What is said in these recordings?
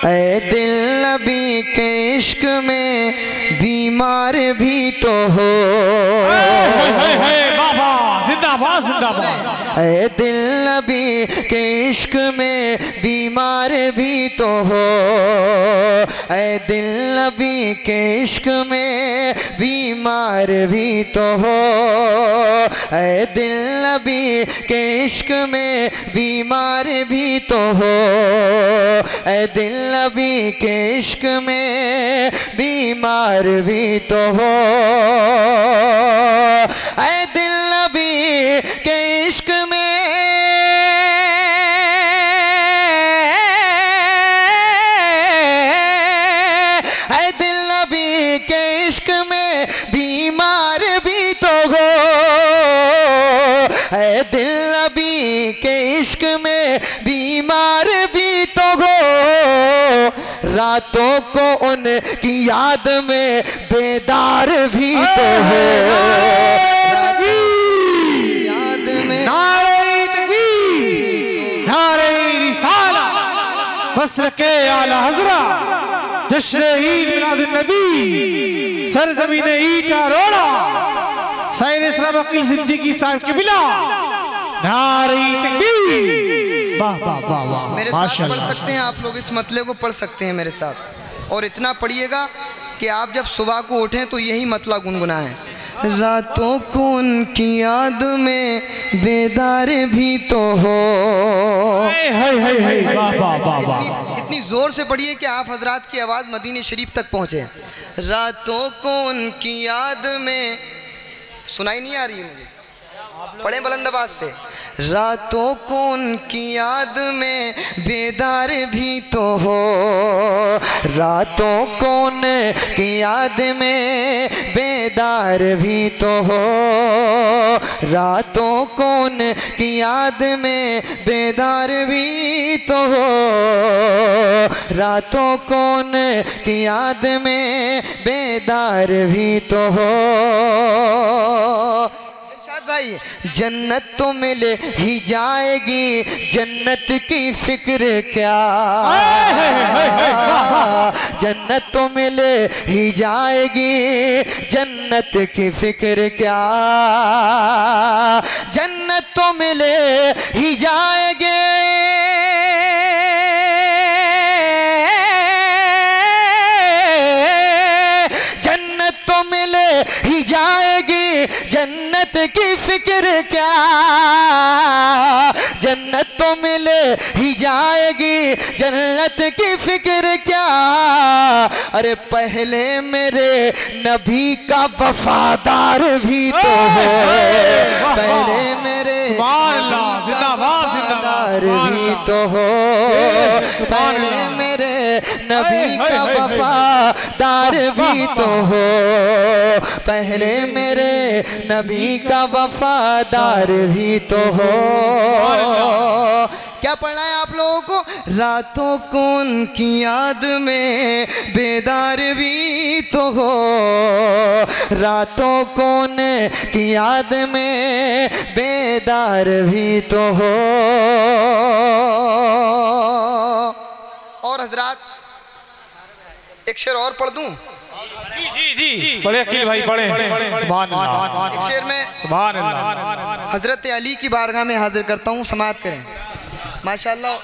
ऐ दिल नबी के इश्क में बीमार भी तो हो। जिंदाबाद जिंदाबाद। ऐ दिल नबी के इश्क में बीमार भी तो हो। ऐ दिल नबी के इश्क में बीमार भी तो हो। ऐ दिल नबी के इश्क में बीमार भी तो हो। ऐ दिल नबी के इश्क में बीमार भी तो हो। ऐ दिल नबी के इश्क में ऐ दिल नबी के इश्क में बीमार भी तो हो। ऐ दिल नबी के इश्क में बीमार भी तो हो। रातों को उनकी याद में बेदार भी तो हो। याद में नारे तकबीर, नारे रिसालत, मसर के आला हजरा, जश्न ईद मिलाद नबी, सरजमीन ईटा रोड़ा, शायर इस्लाम अकील सिद्दीकी साहब की बिला, नारे तकबीर। वाह वाह वाह वाह। मेरे साथ पढ़ सकते हैं आप लोग, इस मतले को पढ़ सकते हैं मेरे साथ, और इतना पढ़िएगा कि आप जब सुबह को उठें तो यही मतला गुनगुनाएं। रातों को उनकी याद में बेदार भी तो हो। इतनी जोर से पढ़िए कि आप हजरात की आवाज़ मदीने शरीफ तक पहुँचे। रातों को उनकी याद में, सुनाई नहीं आ रही है मुझे, पढ़े बुलंद आवाज से। रातों को उनकी याद में बेदार भी तो हो। रातों को उनकी याद में बेदार भी तो हो। रातों को उनकी याद में बेदार भी तो हो। रातों को उनकी याद में बेदार भी तो हो। भाई जन्नत तो मिले ही जाएगी, जन्नत की फिक्र क्या। जन्नत तो मिले ही जाएगी, जन्नत की फिक्र क्या। जन्नत तो मिले ही जाएगी, जन्नत तो मिले ही जाएगी, जन्नत की फिक्र क्या। जन्नत तो मिले ही जाएगी, जन्नत की फिक्र क्या। अरे पहले मेरे नबी का वफादार भी तो है। पहले मेरे वफादार भी तो हो। पहले मेरे नबी का वफादार भी तो हो। पहले मेरे नबी का वफादार भी तो हो। क्या पढ़ना है आप लोगों को? रातों को उनकी याद में बेदार भी तो हो। रातों को उनकी याद में बेदार भी तो हो। और हजरात एक शेर और पढ़ दूं? जी जी जी पढ़े अकील भाई, पढ़े। सुभान अल्लाह। एक शेर में सुभान अल्लाह हजरत अली की बारगाह में हाजिर करता हूँ, समाअत करें। माशाअल्लाह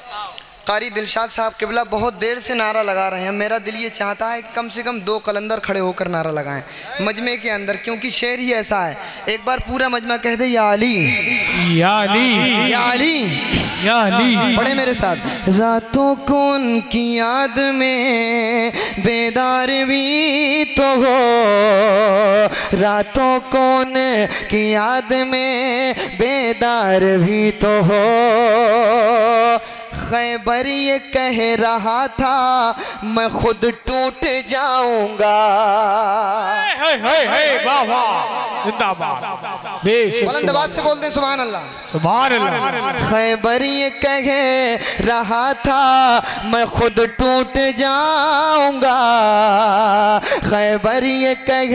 कारी दिलशाद साहब किबला बहुत देर से नारा लगा रहे हैं। मेरा दिल ये चाहता है कि कम से कम 2 कलंदर खड़े होकर नारा लगाएं मजमे के अंदर, क्योंकि शेर ही ऐसा है। एक बार पूरा मजमा कह दे, या अली या अली या अली या अली। पढ़े मेरे साथ। रातों को उनकी याद में बेदार भी तो हो। रातों को उनकी याद में बेदार भी तो हो। खैबर ये कह रहा था मैं खुद टूट जाऊंगा। बुलंद आवाज से बोलते सुभान अल्लाह सुभान अल्लाह। खैबर ये कह रहा था मैं खुद टूट जाऊंगा। खैबर ये कह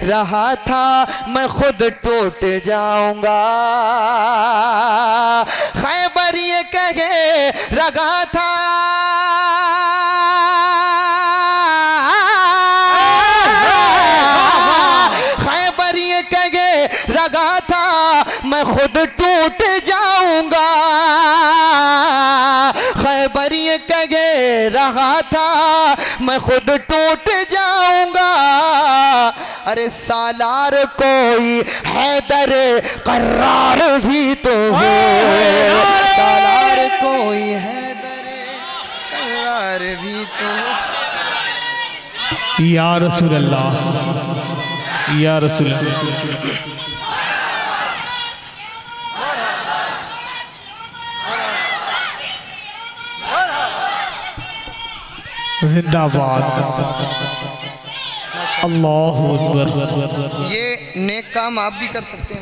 रहा था मैं खुद टूट जाऊंगा। खैबर ये कह रहा था मैं खुद टूट जाऊंगा। खैबर ये कह रहा था मैं खुद टूट जाऊंगा। अरे सालार कोई हैदर करार भी तो है, सालार कोई हैदर करार भी तो। या रसूल अल्लाह, या रसूल अल्लाह। जिंदाबाद, अल्लाह अकबर। ये नेक काम आप भी कर सकते हैं।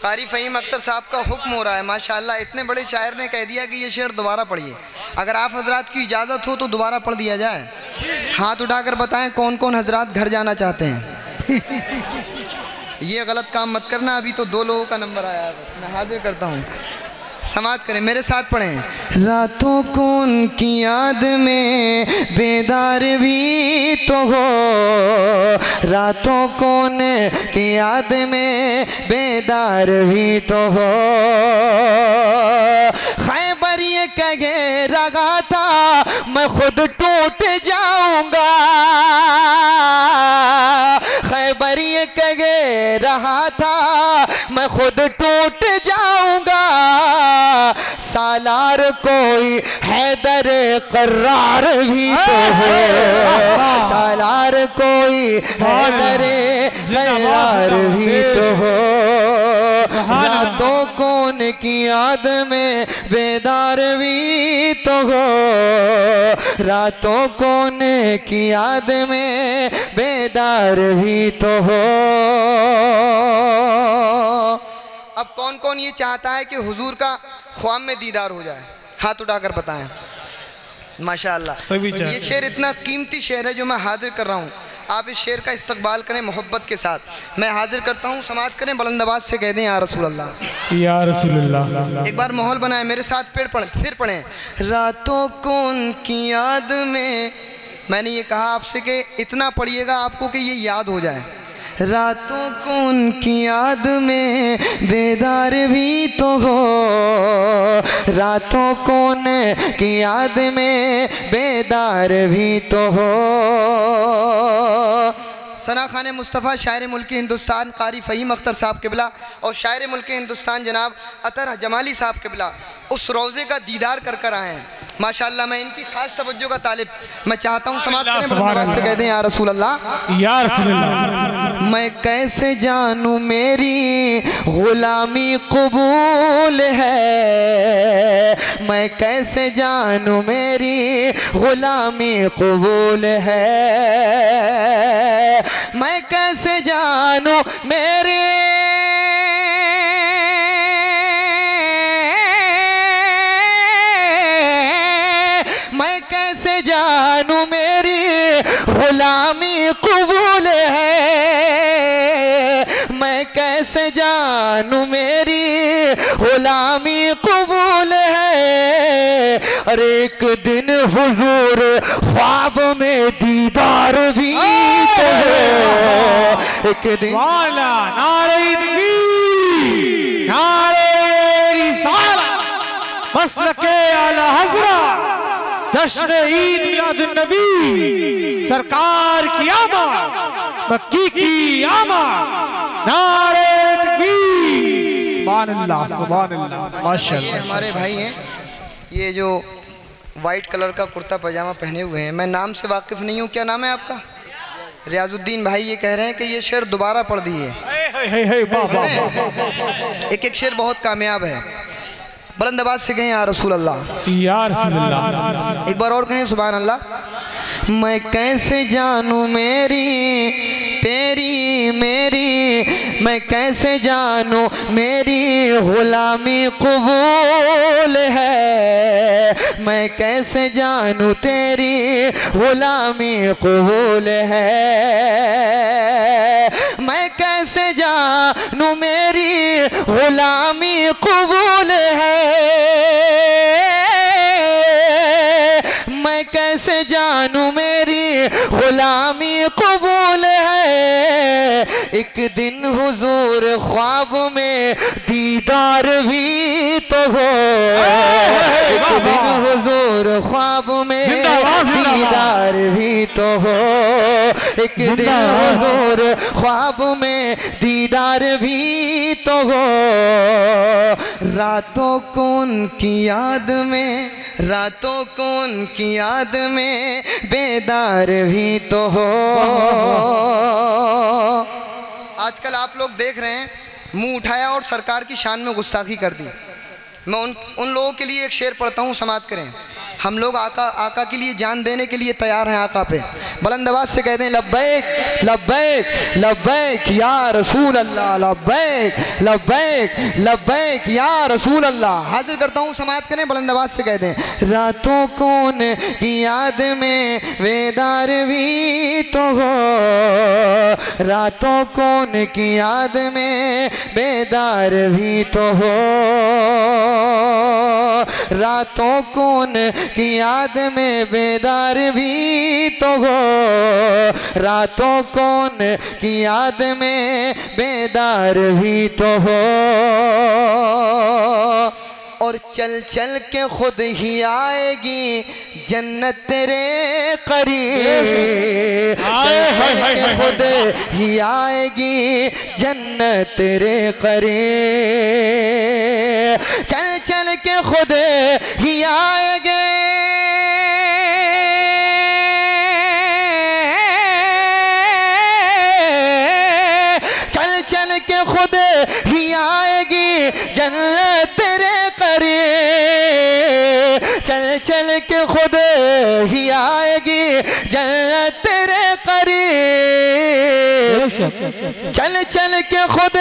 कारी फ़हीम अख्तर साहब का हुक्म हो रहा है माशाअल्लाह। इतने बड़े शायर ने कह दिया कि ये शेर दोबारा पढ़िए। अगर आप हजरात की इजाज़त हो तो दोबारा पढ़ दिया जाए। हाथ उठाकर बताएं कौन कौन हजरात घर जाना चाहते हैं। ये गलत काम मत करना। अभी तो 2 लोगों का नंबर आया है, मैं हाजिर करता हूँ। समाज करें, मेरे साथ पढ़ें। रातों को उनकी याद में बेदार भी तो हो, रातों को उनकी याद में बेदार भी तो हो। खैबर ये कहे रहा था मैं खुद टूट जाऊंगा। खैबर ये कहे रहा था मैं खुद टूट जाऊंगा। सालार कोई हैदर करार भी तो है, सालार कोई हैदर करार भी तो हो। रातों को उनकी याद में बेदार भी तो हो, रातों को उनकी याद में बेदार भी तो हो। अब कौन कौन ये चाहता है कि हुजूर का ख्वाब में दीदार हो जाए? हाथ उठाकर बताएं। माशाअल्लाह, सभी ये शेर इतना कीमती शेर है जो मैं हाजिर कर रहा हूँ। आप इस शेर का इस्तकबाल करें मोहब्बत के साथ। मैं हाजिर करता हूँ, समाज करें, बुलंद आवाज़ से कह दें या रसूल अल्लाह, या रसूल अल्लाह। एक बार माहौल बनाए, मेरे साथ फिर पढ़ें। रातों को उनकी याद में, मैंने ये कहा आपसे कि इतना पढ़िएगा आपको कि ये याद हो जाए। रातों को उनकी याद में बेदार भी तो हो, रातों को उनकी याद में बेदार भी तो हो। सना खान मुस्तफ़ा शायर मुल्क हिंदुस्तान कारी फ़हीम अख्तर साहब क़िबला और शायर मुल्क हिंदुस्तान जनाब अतर जमाली साहब क़िबला उस रोज़े का दीदार कर कर आए हैं माशाअल्लाह। मैं इनकी खास तवज्जो का तालिब मैं चाहता हूँ। समाज से कह दें या रसूल अल्लाह, या रसूल अल्लाह। मैं कैसे जानूँ मेरी गुलामी कबूल है, मैं कैसे जानूँ मेरी गुलामी कबूल है, मैं कैसे जानूँ मेरी गुलामी कबूल है, मैं कैसे जानूँ मेरी गुलामी कबूल है। और एक दिन हुजूर ख्वाब में दीदार भी तो है, एक दिन वाला नारे तकबीर, नारे रिसालत, मसलके आला हज़रत, जश्न ईद मिलादुन नबी, सरकार की आमद, मक्की की आमद, नारे तकबीर, सुभान अल्लाह, सुभान अल्लाह, माशाअल्लाह। हमारे भाई हैं ये जो वाइट कलर का कुर्ता पजामा पहने हुए हैं, मैं नाम से वाकिफ नहीं हूँ, क्या नाम है आपका? रियाजुद्दीन भाई ये कह रहे हैं कि ये शेर दोबारा पढ़ दिए। एक एक शेर बहुत कामयाब है। बुलंद आवाज़ से कहें या रसूल अल्लाह, या रसूल अल्लाह। एक बार और कहें सुभान अल्लाह। मैं कैसे जानूँ मेरी तेरी मेरी, मैं कैसे जानूँ मेरी गुलामी कबूल है, मैं कैसे जानूँ तेरी गुलामी कबूल है, मैं कैसे जानूँ मेरी गुलामी कबूल है, मैं कैसे जानूं मेरी गुलामी कबूल है। एक दिन हुजूर ख्वाब में दीदार भी तो हो, एक दिन हुजूर ख्वाब में दीदार भी तो हो, एक दिन हुजूर ख्वाब में दीदार भी तो हो। रातों को उनकी याद में, रातों को उनकी याद में बेदार भी तो हो। आजकल आप लोग देख रहे हैं, मुंह उठाया और सरकार की शान में गुस्ताखी कर दी। मैं उन लोगों के लिए एक शेर पढ़ता हूँ, समाप्त करें। हम लोग आका के लिए जान देने के लिए तैयार हैं। आका पे बुलंद आवाज से कह दें लब्बैक लब्बैक लब्बैक या रसूल अल्लाह, लब्बैक लब्बैक लब्बैक या रसूल अल्लाह। हाजिर करता हूँ, समाप्त करें, बुलंद आवाज से कह दें। रातों कौन की याद में बेदार भी तो हो, रातों कौन की याद में बेदार भी तो हो, रातों कौन की याद में बेदार भी तो हो, रातों कौन की याद में बेदार भी तो हो। और चल चल के खुद ही आएगी जन्नत तेरे करीब, चल चल के खुद ही आएगी जन्नत तेरे करीब, चल चल के खुद ही आएगी, चल चल के खुद ही आएगी जन्नत तेरे करीब, चल चल के खुद ही आएगी जन्नत तेरे करीब, चल चल के खुद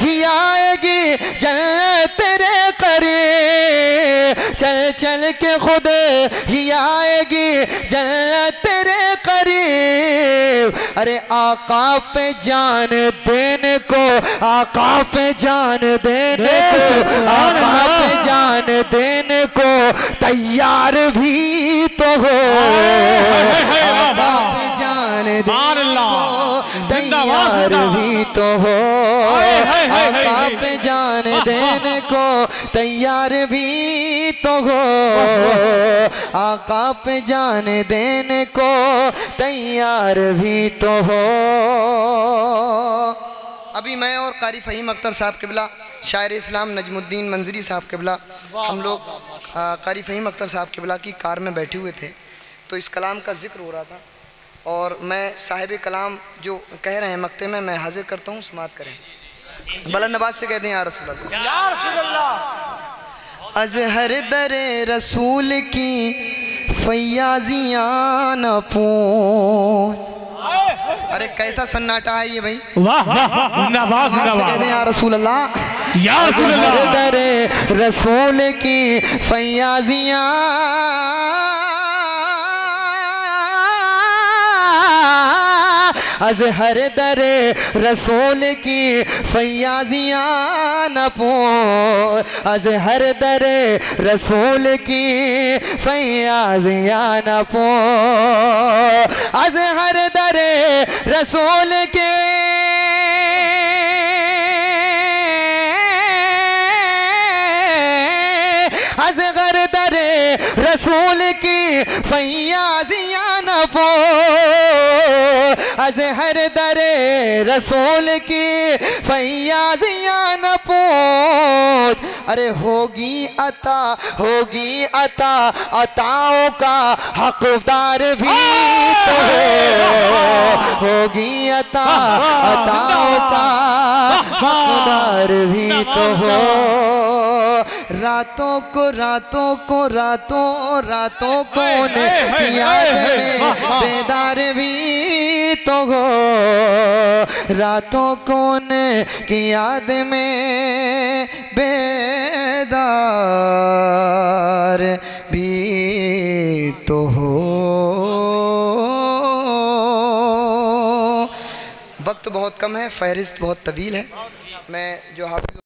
ही आएगी जन्नत तेरे करीब, चल चल के खुद ही आएगी जन्नत तेरे करीब। अरे आका पे जान देने को, आका पे जान देने को, आका पे जान देने को तैयार भी तो हो, आका पे जान देने को तैयार भी तो हो, आका पे जान देने को तैयार भी तो हो, आका पे जान देने को तैयार भी तो हो। अभी मैं और कारी फ़हीम अख्तर साहब क़िबला, शायर इस्लाम नजमुद्दीन मंजरी साहब क़िबला, हम लोग कारी फ़हीम अख्तर साहब क़िबला की कार में बैठे हुए थे, तो इस कलाम का जिक्र हो रहा था और मैं साहिब कलाम जो कह रहे हैं मक्ते में मैं हाजिर करता हूँ, समाअत करें। बुलंद आवाज़ से कह दें या रसूल अल्लाह, या रसूल अल्लाह। अज़हर दरे रसूल की फैयाजियाँ न पूछ। अरे कैसा सन्नाटा है ये भाई, वाह वाह, जिंदाबाद जिंदाबाद। कह दें या रसूल अल्लाह, या रसूल अल्लाह। दरे रसूल की फैयाजियाँ, अज़हर दरे रसूल की फैयाजियाँ न पूछ, अज़हर दरे रसूल की फैयाजियाँ न पूछ, अज़हर दरे रसूल के अज़हर दरे रसूल की फैयाजियाँ न पूछ, अज़हर दरे रसूल की फैयाजियाँ न पूछ। अरे होगी अता, होगी अता, अताओं का हकदार भी तो होगी अता, अताओं का हकदार भी तो हो। रातों को रातों को रातों रातों को की याद में बेदार भी तो हो, रातों कौन की याद में बेदार भी तो हो। वक्त बहुत कम है, फहरिस्त बहुत तवील है। मैं जो हाफिज़